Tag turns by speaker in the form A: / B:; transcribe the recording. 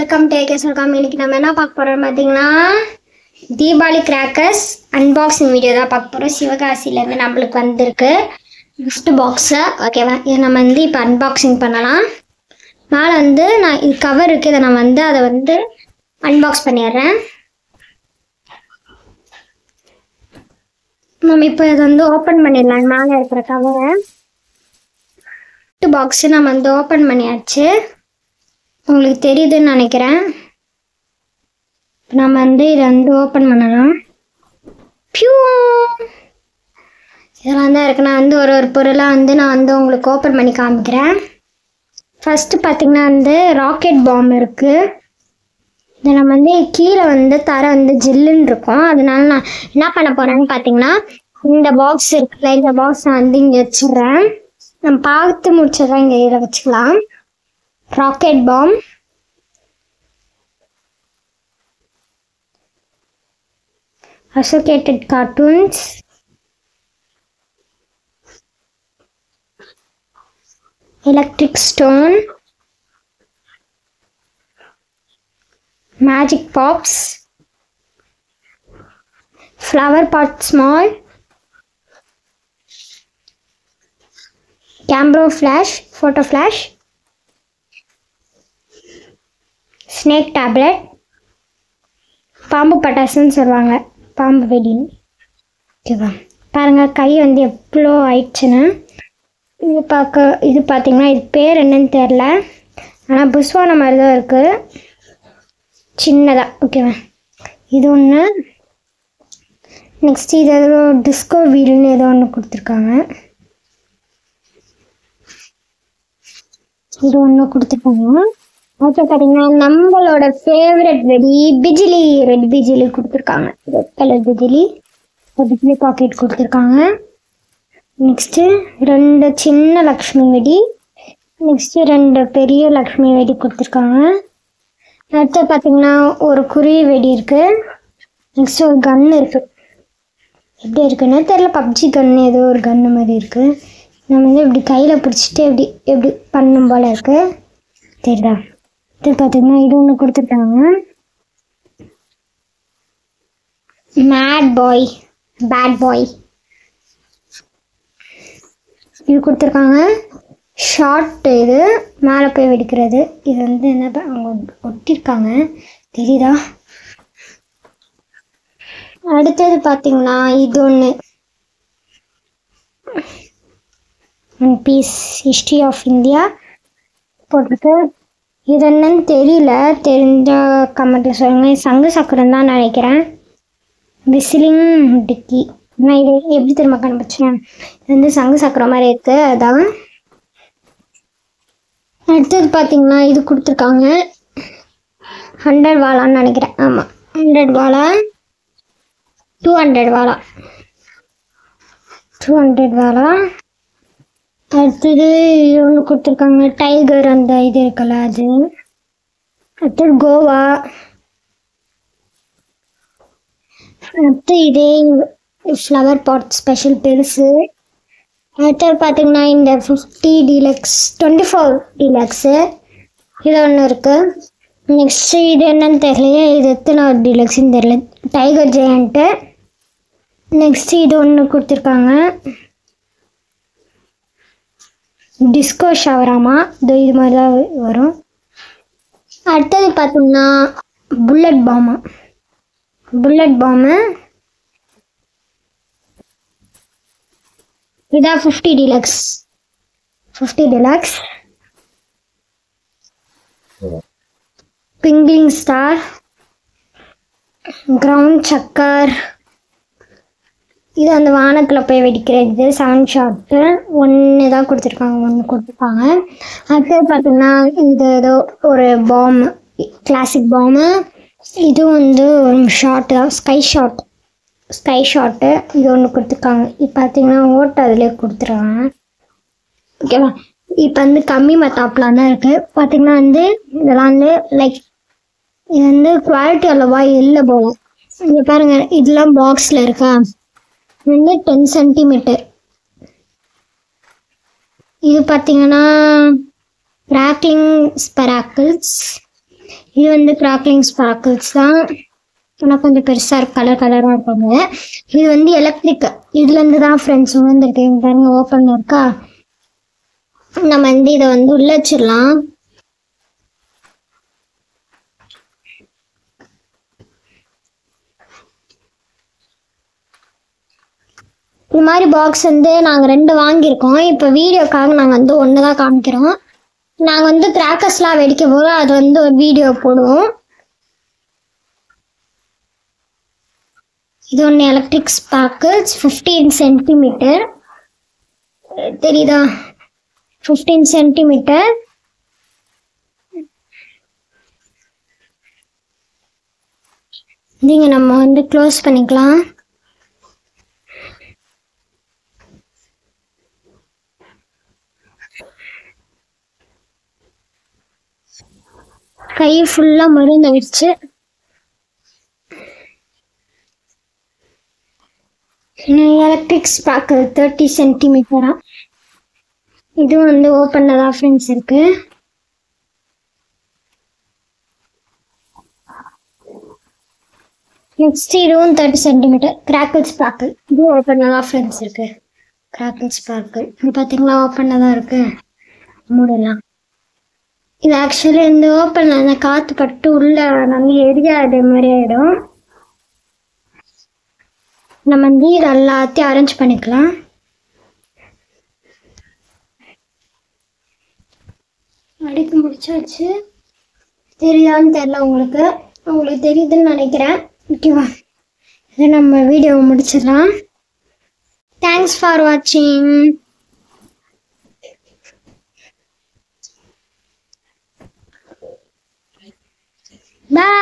A: Welcome to ஏகேஸ் welcome. இன்னைக்கு நம்ம என்ன பார்க்க போறோம் பார்த்தீங்கன்னா தீபாவளி கிராக்கர்ஸ் அன்பாக்சிங் வீடியோ தான் பார்க்க போகிறோம். சிவகாசியிலேருந்து நம்மளுக்கு வந்திருக்கு கிஃப்ட் பாக்ஸு. ஓகேவா, இதை நம்ம இப்போ அன்பாக்சிங் பண்ணலாம். மேலே நான் இது கவர் இருக்குது, இதை நான் அதை அன்பாக்ஸ் பண்ணிடுறேன். நம்ம இப்போ இதை ஓப்பன் பண்ணிடலாம். மேலே இருக்கிற கவரை கிஃப்ட் பாக்ஸு நம்ம ஓப்பன் பண்ணியாச்சு. உங்களுக்கு தெரியுதுன்னு நினைக்கிறேன். நம்ம இதை ஓப்பன் பண்ணலாம். பியூ இதெல்லாம் தான் இருக்கு. நான் ஒரு பொருளாக நான் உங்களுக்கு ஓப்பன் பண்ணி காமிக்கிறேன். ஃபஸ்ட்டு பார்த்தீங்கன்னா ராக்கெட் பாம் இருக்குது. இதை நம்ம கீழே தர ஜில்லுன்னு இருக்கும். அதனால நான் என்ன பண்ண போகிறேன்னு பார்த்தீங்கன்னா, இந்த பாக்ஸ் இருக்குல்ல, இந்த பாக்ஸ் நான் இங்கே வச்சிடுறேன். நம்ம பார்த்து முடிச்சதான் இங்கே இதில் வச்சுக்கலாம். Rocket bomb, associated cartoons, electric stone, magic pops, flower pot small, camera flash, photo flash, snake tablet, பாம்பு பட்டாசுன்னு சொல்லுவாங்க, பாம்பு வெடின்னு. ஓகேவா, பாருங்கள் கை எவ்வளோ ஆயிடுச்சுன்னு. இது பார்த்தீங்கன்னா இது பேர் என்னன்னு தெரில, ஆனால் புஷ்வான மாதிரி தான் இருக்குது, சின்னதாக. ஓகேவா, இது ஒன்று. நெக்ஸ்ட் இது ஏதோ டிஸ்கோ வீல்னு ஏதோ ஒன்று கொடுத்துருக்காங்க. இது ஒன்று கொடுத்துருக்காங்க. ஓகே, பார்த்தீங்கன்னா நம்மளோட ஃபேவரட் வெடி பிஜிலி, ரெட் பிஜிலி கொடுத்துருக்காங்க. ரெட் கலர் பிஜிலி பாக்கெட் கொடுத்துருக்காங்க. நெக்ஸ்ட்டு 2 சின்ன லக்ஷ்மி வெடி, நெக்ஸ்ட்டு 2 பெரிய லக்ஷ்மி வெடி கொடுத்துருக்காங்க. அடுத்து பார்த்தீங்கன்னா ஒரு குருவி வெடி இருக்குது. நெக்ஸ்ட்டு ஒரு கன்று இருக்குது. எப்படி இருக்குன்னு தெரில, பப்ஜி கன்று ஏதோ ஒரு கன்று மாதிரி இருக்குது. நம்ம இப்படி கையில் பிடிச்சிட்டு எப்படி பண்ணும் போல் இருக்குது, தெரியுதா? இது பார்த்தீங்கன்னா இது ஒன்று கொடுத்துருக்காங்க. பேட் பாய் இது கொடுத்துருக்காங்க. ஷார்ட், இது மேலே போய் வெடிக்கிறது. இது என்ன அவங்க ஒட்டிருக்காங்க, தெரியுதா? அடுத்தது பார்த்தீங்கன்னா இது ஒன்று, பீஸ் ஹிஸ்ட்ரி ஆஃப் இந்தியா போட்டிருக்கு. இது என்னன்னு தெரியல, தெரிஞ்ச கமெண்ட்டில் சொல்லுங்கள். சங்கு சக்கரம் தான் நினைக்கிறேன். விசிலிங் டிக்கி. நான் இது எப்படி திரும்ப கண்டுபிடிச்சேன், இது சங்கு சக்கரம் மாதிரி இருக்குது, அதான். அடுத்தது பார்த்தீங்கன்னா இது கொடுத்துருக்காங்க. 100 வாலான்னு நினைக்கிறேன். ஆமாம், 100 வாலா, 200 வாலா, 200 வாலா. அடுத்தது ஒன்று கொடுத்துருக்காங்க, டைகர், அந்த இது இருக்குல்ல அது. அடுத்தது கோவா. அடுத்து இதே ஃப்ளவர் பாட் ஸ்பெஷல் பெருசு. அடுத்தது பார்த்தீங்கன்னா இந்த 50 டீலக்ஸ், 24 டீலக்ஸு, இது ஒன்று இருக்குது. நெக்ஸ்ட்டு இது என்னன்னு தெரியலையே, இது எத்தனை டீலக்ஸ்ன்னு தெரியல, டைகர் ஜெயண்ட்டு. நெக்ஸ்ட்டு இது ஒன்று கொடுத்துருக்காங்க, டிஸ்கோ ஷவராமா, இது மாதிரி தான் வரும். அடுத்தது பார்த்தோம்னா புல்லட் பாம்பு. இதான் 50 டீலக்ஸ். பிங்கிங் ஸ்டார், கிரவுண்ட் சக்கர், இது வானத்தில் போய் வெடிக்கிறது. 7 ஷாட்டு, 1 தான் கொடுத்துருக்காங்க, 1 கொடுத்துருக்காங்க. அடுத்தது பார்த்தீங்கன்னா இது ஏதோ ஒரு பாம்பு, கிளாசிக் பாம்பு. இது ஒரு ஷாட்டு தான், ஸ்கை ஷாட்டு. இது ஒன்று கொடுத்துருக்காங்க. இப்போ பார்த்தீங்கன்னா ஓட்டு அதிலே கொடுத்துருக்காங்க. ஓகேவா, இப்போ கம்மி மத்தாப்லாம் தான் இருக்குது. பார்த்தீங்கன்னா இதெல்லாம் லைக் இது குவாலிட்டி அவ்வளோவா இல்லை போகும். இங்கே பாருங்கள், இதெல்லாம் பாக்ஸில் இருக்கா, 10 சென்டிமீட்டர். இது பார்த்தீங்கன்னா கிராக்லிங் ஸ்பராக்கிள்ஸ். இது வந்து கிராக்லிங் ஸ்பார்க்கிள்ஸ் தான். ஆனால் கொஞ்சம் பெருசாக இருக்கு, கலராக இருப்பாங்க. இது வந்து எலக்ட்ரிக், இதுலேருந்து தான் ஃப்ரெண்ட்ஸ் வந்துருக்கு. பாருங்க ஓப்பன் இருக்கா. நம்ம வந்து இதை வந்து உள்ள வச்சிடலாம். இது மாதிரி பாக்ஸ் வந்து நாங்கள் 2 வாங்கியிருக்கோம். இப்போ வீடியோக்காக நாங்கள் வந்து 1 தான் காமிக்கிறோம். நாங்கள் வந்து கிராக்கர்ஸ்லாம் வெடிக்க போது அது வந்து ஒரு வீடியோ போடுவோம். இது ஒன்று எலக்ட்ரிக் ஸ்பார்க்கிள்ஸ் 15 சென்டிமீட்டர், தெரியுதா? 15 சென்டிமீட்டர். நீங்கள் நம்ம வந்து க்ளோஸ் பண்ணிக்கலாம். கை ஃபுல்லாக மருந்தாயிடுச்சு. Electric sparkle 30 சென்டிமீட்டரா. இதுவும் வந்து ஓப்பனில் தான் ஃப்ரெண்ட்ஸ் இருக்கு. நெக்ஸ்ட் இதுவும் 30 சென்டிமீட்டர் கிராக்கிள் ஸ்பார்க்கிள். இதுவும் ஓப்பனில் தான் ஃப்ரெண்ட்ஸ் இருக்கு. கிராக்கிள் ஸ்பார்க்கிள் இது பார்த்தீங்களா, ஓப்பனில் தான் இருக்கு. மூடலாம். இது ஆக்சுவலி இந்த ஓப்பனில் அந்த காற்று பட்டு உள்ள நல்லா எரியாத மாதிரி ஆகிடும். நம்ம வந்து இது எல்லாத்தையும் அரேஞ்ச் பண்ணிக்கலாம். அடிக்க முடிச்சாச்சு. தெரியான்னு தெரியல உங்களுக்கு, தெரியுதுன்னு நினைக்கிறேன். ஓகேவா, இதை நம்ம வீடியோவை முடிச்சிடலாம். தேங்க்ஸ் ஃபார் வாட்சிங். Bye.